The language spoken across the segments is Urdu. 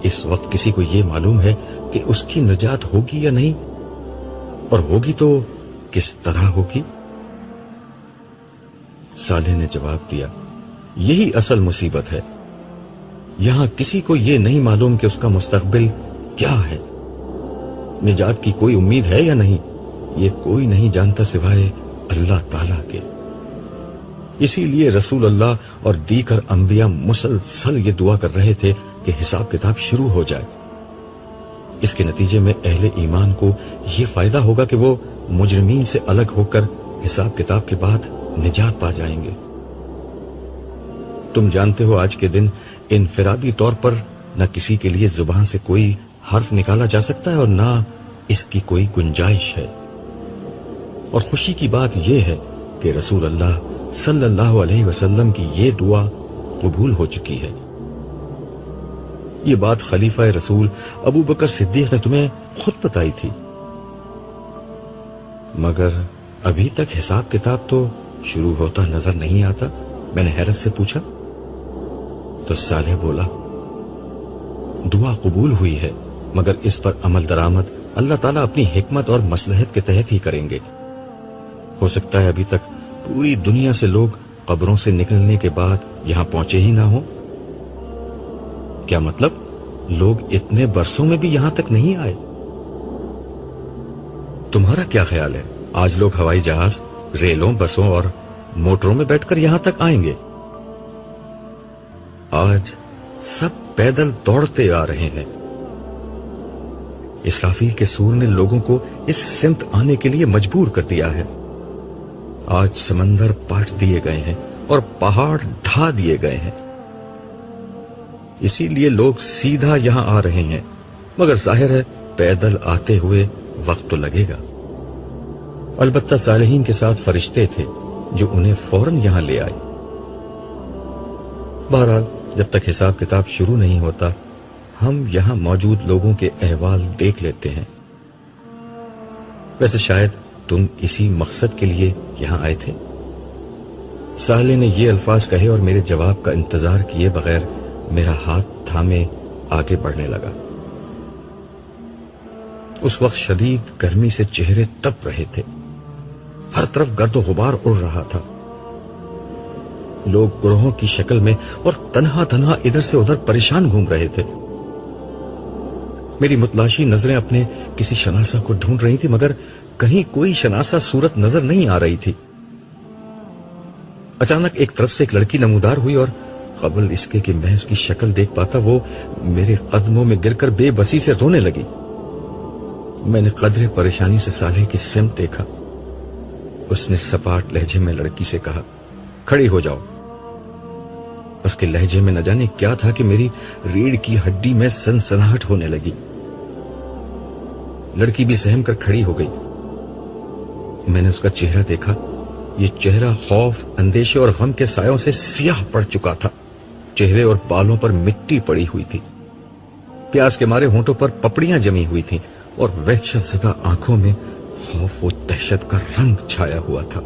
اس وقت کسی کو یہ معلوم ہے کہ اس کی نجات ہوگی یا نہیں، اور ہوگی تو کس طرح ہوگی؟ صالح نے جواب دیا، یہی اصل مصیبت ہے، یہاں کسی کو یہ نہیں معلوم کہ اس کا مستقبل کیا ہے، نجات کی کوئی امید ہے یا نہیں، یہ کوئی نہیں جانتا سوائے اللہ تعالیٰ کے۔ اسی لیے رسول اللہ اور دیگر انبیاء مسلسل یہ دعا کر رہے تھے کہ حساب کتاب شروع ہو جائے۔ اس کے نتیجے میں اہل ایمان کو یہ فائدہ ہوگا کہ وہ مجرمین سے الگ ہو کر حساب کتاب کے بعد نجات پا جائیں گے۔ تم جانتے ہو آج کے دن انفرادی طور پر نہ کسی کے لیے زبان سے کوئی حرف نکالا جا سکتا ہے اور نہ اس کی کوئی گنجائش ہے، اور خوشی کی بات یہ ہے کہ رسول اللہ صلی اللہ علیہ وسلم کی یہ دعا قبول ہو چکی ہے۔ یہ بات خلیفہ رسول ابو بکر صدیق نے تمہیں خود بتائی تھی، مگر ابھی تک حساب کتاب تو شروع ہوتا نظر نہیں آتا، میں نے حیرت سے پوچھا۔ تو صالح بولا، دعا قبول ہوئی ہے، مگر اس پر عمل درآمد اللہ تعالیٰ اپنی حکمت اور مصلحت کے تحت ہی کریں گے۔ ہو سکتا ہے ابھی تک پوری دنیا سے لوگ قبروں سے نکلنے کے بعد یہاں پہنچے ہی نہ ہوں۔ کیا مطلب؟ لوگ اتنے برسوں میں بھی یہاں تک نہیں آئے؟ تمہارا کیا خیال ہے آج لوگ ہوائی جہاز، ریلوں، بسوں اور موٹروں میں بیٹھ کر یہاں تک آئیں گے؟ آج سب پیدل دوڑتے آ رہے ہیں۔ اسرافیل کے سور نے لوگوں کو اس سمت آنے کے لیے مجبور کر دیا ہے۔ آج سمندر پاٹ دیے گئے ہیں اور پہاڑ ڈھا دیے گئے ہیں، اسی لیے لوگ سیدھا یہاں آ رہے ہیں، مگر ظاہر ہے پیدل آتے ہوئے وقت تو لگے گا۔ البتہ صالحین کے ساتھ فرشتے تھے جو انہیں فوراً یہاں لے آئے۔ بہرحال جب تک حساب کتاب شروع نہیں ہوتا ہم یہاں موجود لوگوں کے احوال دیکھ لیتے ہیں۔ ویسے شاید تم اسی مقصد کے لیے یہاں آئے تھے۔ صالح نے یہ الفاظ کہے اور میرے جواب کا انتظار کیے بغیر میرا ہاتھ تھامے آگے بڑھنے لگا۔ اس وقت شدید گرمی سے چہرے تپ رہے تھے، ہر طرف گرد و غبار اڑ رہا تھا، لوگ گروہوں کی شکل میں اور تنہا تنہا ادھر سے ادھر پریشان گھوم رہے تھے۔ میری متلاشی نظریں اپنے کسی شناسہ کو ڈھونڈ رہی تھی، مگر کہیں کوئی شناسہ صورت نظر نہیں آ رہی تھی۔ اچانک ایک طرف سے ایک لڑکی نمودار ہوئی اور قبل اس کے کہ میں اس کی شکل دیکھ پاتا وہ میرے قدموں میں گر کر بے بسی سے رونے لگی۔ میں نے قدرے پریشانی سے صالح کی سمت دیکھا۔ اس نے سپاٹ لہجے میں لڑکی سے کہا، کھڑی ہو جاؤ۔ اس کے لہجے میں نہ جانے کیا تھا کہ میری ریڑھ کی ہڈی میں سنسناہٹ ہونے لگی۔ لڑکی بھی سہم کر کھڑی ہو گئی۔ میں نے اس کا چہرہ دیکھا، یہ چہرہ خوف، اندیشے اور غم کے سایوں سے سیاہ پڑ چکا تھا، چہرے اور بالوں پر مٹی پڑی ہوئی تھی، پیاس کے مارے ہونٹوں پر پپڑیاں جمی ہوئی تھیں اور وحشت زدہ آنکھوں میں خوف و دہشت کا رنگ چھایا ہوا تھا۔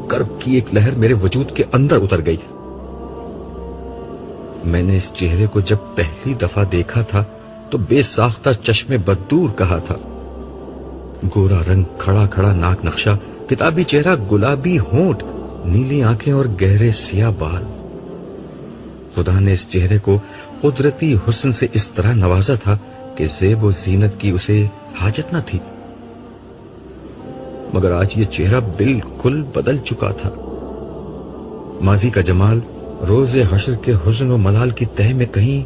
کرب کی ایک لہر میرے وجود کے اندر اتر گئی۔ میں نے اس چہرے کو جب پہلی دفعہ دیکھا تھا تو بے ساختہ چشم بددور کہا تھا۔ گورا رنگ، کھڑا کھڑا ناک نقشہ، کتابی چہرہ، گلابی ہونٹ، نیلی آنکھیں اور گہرے سیاہ بال۔ خدا نے اس چہرے کو قدرتی حسن سے اس طرح نوازا تھا کہ زیب و زینت کی اسے حاجت نہ تھی، مگر آج یہ چہرہ بالکل بدل چکا تھا۔ ماضی کا جمال روز حشر کے حزن و ملال کی تہ میں کہیں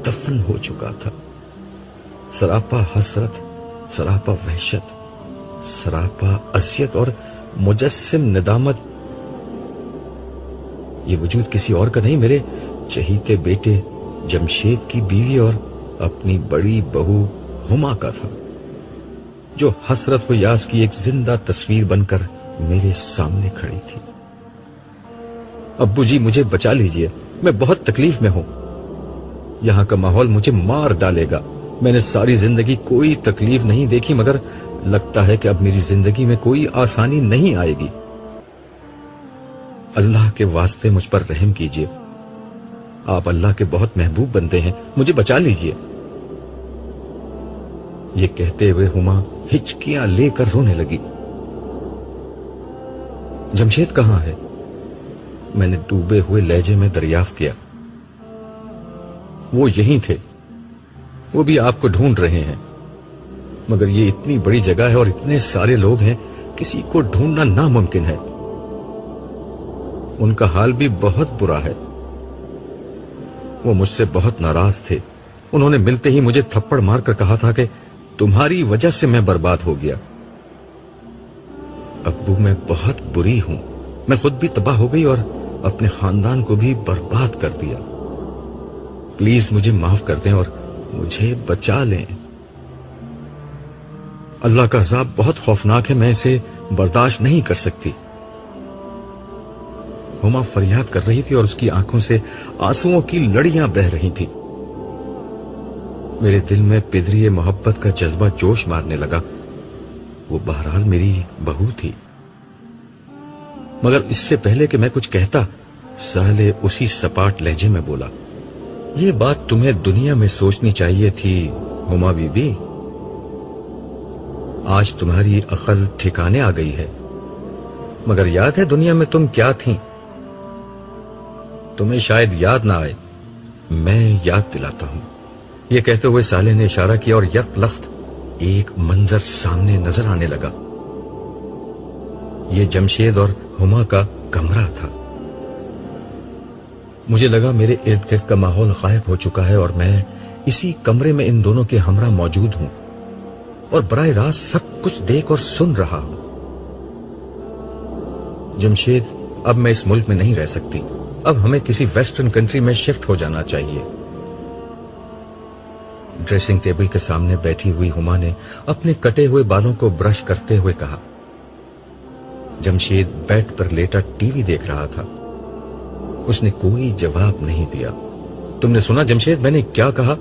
دفن ہو چکا تھا۔ سراپا حسرت، سراپا وحشت، سراپا اذیت اور مجسم ندامت۔ یہ وجود کسی اور کا نہیں، میرے چہیتے بیٹے جمشید کی بیوی اور اپنی بڑی بہو ہما کا تھا، جو حسرت و یاس کی ایک زندہ تصویر بن کر میرے سامنے کھڑی تھی۔ ابو جی مجھے بچا لیجئے، میں بہت تکلیف میں ہوں، یہاں کا ماحول مجھے مار ڈالے گا۔ میں نے ساری زندگی کوئی تکلیف نہیں دیکھی، مگر لگتا ہے کہ اب میری زندگی میں کوئی آسانی نہیں آئے گی۔ اللہ کے واسطے مجھ پر رحم کیجئے، آپ اللہ کے بہت محبوب بندے ہیں، مجھے بچا لیجئے۔ یہ کہتے ہوئے ہما ہچکیاں لے کر رونے لگی۔ جمشید کہاں ہے؟ میں نے ڈوبے ہوئے لہجے میں دریافت کیا۔ وہ یہیں تھے، وہ بھی آپ کو ڈھونڈ رہے ہیں، مگر یہ اتنی بڑی جگہ ہے اور اتنے سارے لوگ ہیں، کسی کو ڈھونڈنا ناممکن ہے۔ ان کا حال بھی بہت برا ہے۔ وہ مجھ سے بہت ناراض تھے۔ انہوں نے ملتے ہی مجھے تھپڑ مار کر کہا تھا کہ تمہاری وجہ سے میں برباد ہو گیا۔ ابو میں بہت بری ہوں، میں خود بھی تباہ ہو گئی اور اپنے خاندان کو بھی برباد کر دیا۔ پلیز مجھے معاف کر دیں اور مجھے بچا لیں۔ اللہ کا عذاب بہت خوفناک ہے، میں اسے برداشت نہیں کر سکتی۔ ہما فریاد کر رہی تھی اور اس کی آنکھوں سے آنسوؤں کی لڑیاں بہہ رہی تھیں۔ میرے دل میں پدری محبت کا جذبہ جوش مارنے لگا۔ وہ بہرحال میری بہو تھی، مگر اس سے پہلے کہ میں کچھ کہتا، سہلے اسی سپاٹ لہجے میں بولا، یہ بات تمہیں دنیا میں سوچنی چاہیے تھی ہما بی بی۔ آج تمہاری عقل ٹھکانے آ گئی ہے، مگر یاد ہے دنیا میں تم کیا تھیں؟ تمہیں شاید یاد نہ آئے، میں یاد دلاتا ہوں۔ یہ کہتے ہوئے سالے نے اشارہ کیا اور یک لخت ایک منظر سامنے نظر آنے لگا۔ یہ جمشید اور ہما کا کمرہ تھا۔ مجھے لگا میرے ارد گرد کا ماحول غائب ہو چکا ہے اور میں اسی کمرے میں ان دونوں کے ہمراہ موجود ہوں اور براہ راست سب کچھ دیکھ اور سن رہا ہوں۔ جمشید، اب میں اس ملک میں نہیں رہ سکتی، اب ہمیں کسی ویسٹرن کنٹری میں شفٹ ہو جانا چاہیے۔ ڈریسنگ ٹیبل کے سامنے بیٹھی ہوئی ہما نے اپنے کٹے ہوئے بالوں کو برش کرتے ہوئے کہا۔ جمشید بیڈ پر لیٹا ٹی وی دیکھ رہا تھا۔ اس نے کوئی جواب نہیں دیا۔ تم نے سنا جمشید میں نے کیا کہا؟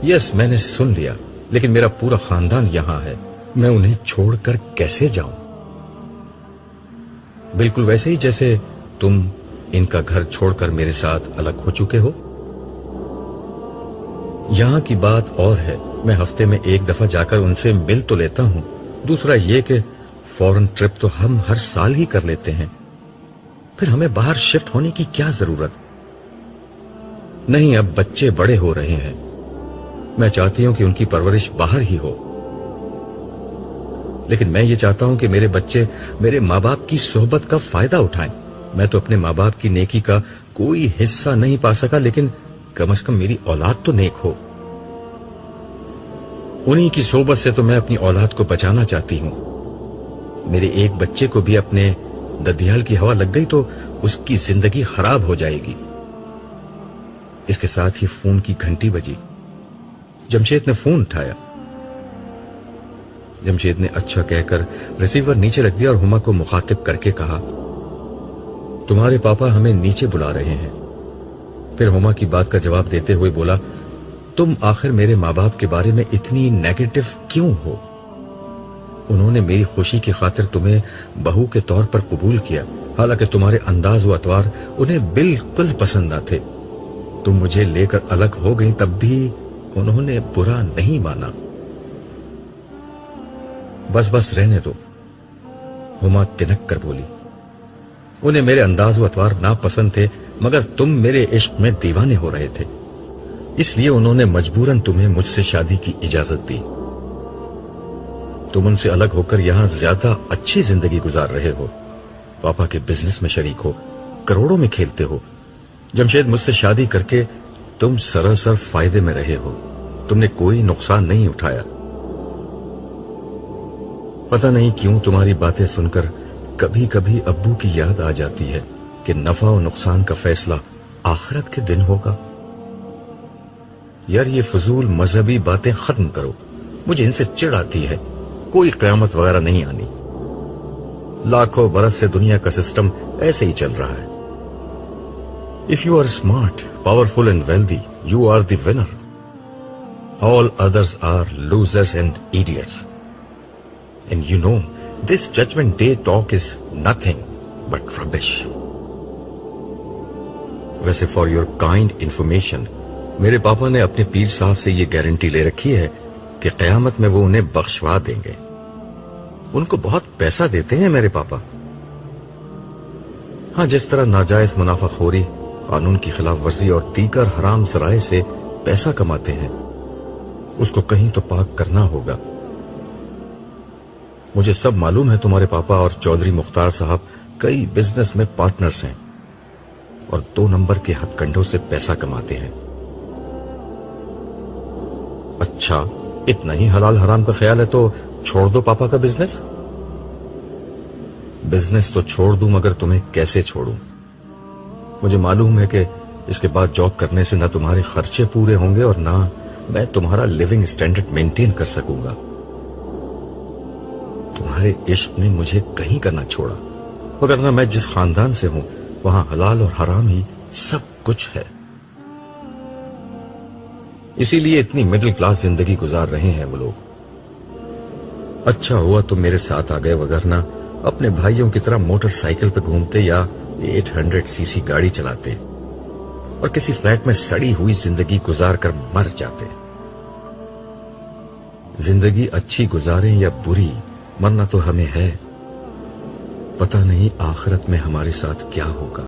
یس، میں نے سن لیا، لیکن میرا پورا خاندان یہاں ہے، میں انہیں چھوڑ کر کیسے جاؤں؟ بالکل ویسے ہی جیسے تم ان کا گھر چھوڑ کر میرے ساتھ الگ ہو چکے ہو۔ یہاں کی بات اور ہے، میں ہفتے میں ایک دفعہ جا کر ان سے مل تو لیتا ہوں، دوسرا یہ کہ فورن ٹرپ تو ہم ہر سال ہی کر لیتے ہیں، پھر ہمیں باہر شفٹ ہونے کی کیا ضرورت؟ نہیں، اب بچے بڑے ہو رہے ہیں، میں چاہتی ہوں کہ ان کی پرورش باہر ہی ہو، لیکن میں یہ چاہتا ہوں کہ میرے بچے میرے ماں باپ کی صحبت کا فائدہ اٹھائیں۔ میں تو اپنے ماں باپ کی نیکی کا کوئی حصہ نہیں پا سکا، لیکن کم از کم میری اولاد تو نیک ہو۔ انہی کی صحبت سے تو میں اپنی اولاد کو بچانا چاہتی ہوں۔ میرے ایک بچے کو بھی اپنے ددیال کی ہوا لگ گئی تو اس کی زندگی خراب ہو جائے گی۔ اس کے ساتھ ہی فون کی گھنٹی بجی۔ جمشید نے فون اٹھایا۔ جمشید نے اچھا کہہ کر ریسیور نیچے رکھ دیا اور ہما کو مخاطب کر کے کہا، تمہارے پاپا ہمیں نیچے بلا رہے ہیں۔ پھر ہما کی بات کا جواب دیتے ہوئے بولا، تم آخر میرے ماں باپ کے بارے میں اتنی نیگیٹو کیوں ہو؟ انہوں نے میری خوشی کی خاطر تمہیں بہو کے طور پر قبول کیا، حالانکہ تمہارے انداز و اطوار انہیں بالکل پسند نہ تھے۔ تم مجھے لے کر الگ ہو گئی تب بھی انہوں نے برا نہیں مانا۔ بس رہنے دو، ہما تنک کر بولی۔ انہیں میرے انداز و اطوار ناپسند تھے، مگر تم میرے عشق میں دیوانے ہو رہے تھے، اس لیے انہوں نے مجبوراً تمہیں مجھ سے شادی کی اجازت دی۔ تم ان سے الگ ہو کر یہاں زیادہ اچھی زندگی گزار رہے ہو، پاپا کے بزنس میں شریک ہو، کروڑوں میں کھیلتے ہو۔ جمشید، مجھ سے شادی کر کے تم سراسر فائدے میں رہے ہو، تم نے کوئی نقصان نہیں اٹھایا۔ پتہ نہیں کیوں تمہاری باتیں سن کر کبھی کبھی ابو کی یاد آ جاتی ہے کہ نفع و نقصان کا فیصلہ آخرت کے دن ہوگا۔ یار، یہ فضول مذہبی باتیں ختم کرو، مجھے ان سے چڑ آتی ہے۔ کوئی قیامت وغیرہ نہیں آنی، لاکھوں برس سے دنیا کا سسٹم ایسے ہی چل رہا ہے۔ If you are smart, powerful and wealthy, you are the winner. All others are losers and idiots. And you know, this judgment day talk is nothing but rubbish. ویسے فار یور کائنڈ انفارمیشن، میرے پاپا نے اپنے پیر صاحب سے یہ گارنٹی لے رکھی ہے کہ قیامت میں وہ انہیں بخشوا دیں گے۔ ان کو بہت پیسہ دیتے ہیں میرے پاپا۔ ہاں، جس طرح ناجائز منافع خوری، قانون کی خلاف ورزی اور دیگر حرام ذرائع سے پیسہ کماتے ہیں، اس کو کہیں تو پاک کرنا ہوگا۔ مجھے سب معلوم ہے، تمہارے پاپا اور چودھری مختار صاحب کئی بزنس میں پارٹنرز ہیں اور 2 نمبر کے ہتھ کنڈوں سے پیسہ کماتے ہیں۔ اچھا، اتنا ہی حلال حرام کا خیال ہے تو چھوڑ دو پاپا کا بزنس۔ بزنس تو چھوڑ دوں، مگر تمہیں کیسے چھوڑوں؟ مجھے معلوم ہے کہ اس کے بعد جاب کرنے سے نہ تمہارے خرچے پورے ہوں گے اور نہ میں تمہارا لیونگ سٹینڈرڈ مینٹین کر سکوں گا۔ تمہارے عشق نے مجھے کہیں کا نہ چھوڑا، وگرنہ میں جس خاندان سے ہوں وہاں حلال اور حرام ہی سب کچھ ہے۔ اسی لیے اتنی مڈل کلاس زندگی گزار رہے ہیں وہ لوگ۔ اچھا ہوا تم میرے ساتھ آ گئے، وگرنہ اپنے بھائیوں کی طرح موٹر سائیکل پہ گھومتے یا 800 سی سی گاڑی چلاتے اور کسی فلیٹ میں سڑی ہوئی زندگی گزار کر مر جاتے۔ زندگی اچھی گزاریں یا بری، مرنا تو ہمیں ہے، پتہ نہیں آخرت میں ہمارے ساتھ کیا ہوگا۔